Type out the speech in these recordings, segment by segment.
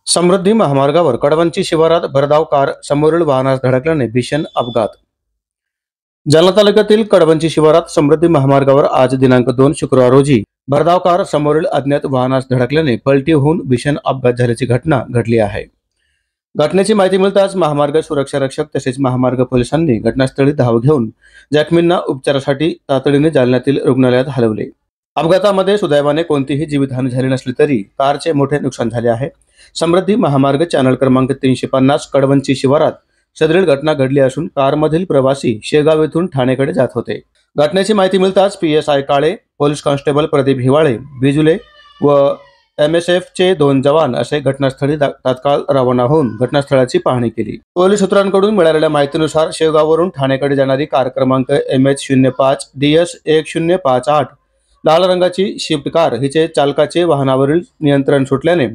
समृद्धी महामार्गावर कडवंची शिवारात भरधाव कार समोरील वाहनास धडकल्याने भीषण अपघात। जालना तालुक्यातील कडवंची शिवारात समृद्धी महामार्गावर आज दिनांक 2 शुक्रवार रोजी भरधाव कार समोरील अज्ञात वाहनास धडकल्याने पलटी होऊन भीषण अपघात झाल्याची घटना घडली आहे। घटनेची माहिती मिळताच महामार्ग सुरक्षा रक्षक तसेच महामार्ग पोलिसांनी घटनास्थळी धाव घेऊन जखमींना उपचारासाठी तातडीने जालन्यातील रुग्णालयात हलवले। अपघातामध्ये सुदैवाने कोणतीही जीवितहानी झाली नसली तरी कारचे मोठे नुकसान झाले आहे। समृद्धी महामार्ग चॅनल क्रमांक 350 कडवंची शिवारात सदरील घटना घडली असून कारमधील प्रवासी शेगाव येथून ठाणेकडे जात होते। घटनेची माहिती मिळताच PSI काळे, पोलीस कॉन्स्टेबल प्रदीप हिवाळे, बिजुले व MSF चे 2 जवान असे घटनास्थळी तात्काळ रवाना होऊन घटनास्थळाची पाहणी केली। पोलीस सूत्रांकडून मिळालेल्या माहितीनुसार शेगाववरून ठाणेकडे जाणारी कार क्रमांक MH05 DS 1058 लाल रंगाची शिफ्ट कार हिचे चालकाचे वाहनावरील नियंत्रण सुटल्याने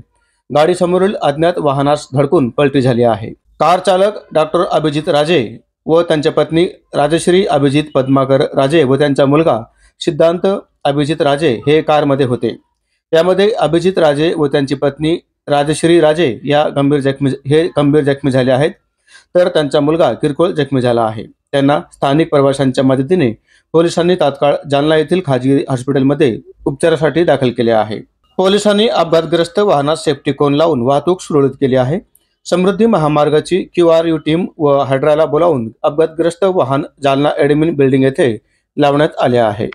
गाडी समोरील अज्ञात वाहनास धडकून पलटी झाली आहे। कार चालक डॉक्टर अभिजित राजे व त्यांच्या पत्नी राजश्री अभिजित पद्माकर राजे व त्यांचा मुलगा सिद्धांत अभिजित राजे हे कारमध्ये होते। यामध्ये अभिजित राजे व त्यांची पत्नी राजश्री राजे या गंभीर जखमी झाले आहेत, तर त्यांचा मुलगा किरकोळ जखमी झाला आहे। त्यांना स्थानिक प्रवाशांच्या मदतीने पोलिसांनी तात्काळ जालना येथील खाजगी हॉस्पिटलमध्ये उपचारासाठी दाखल केले आहे। पोलिसांनी अपघातग्रस्त वाहनास सेफ्टी कोन लावून वाहतूक सुरळीत केली आहे। समृद्धी महामार्गाची QRU टीम व हायड्राला बोलावून अपघातग्रस्त वाहन जालना ॲडमिन बिल्डिंग येथे लावण्यात आले आहे।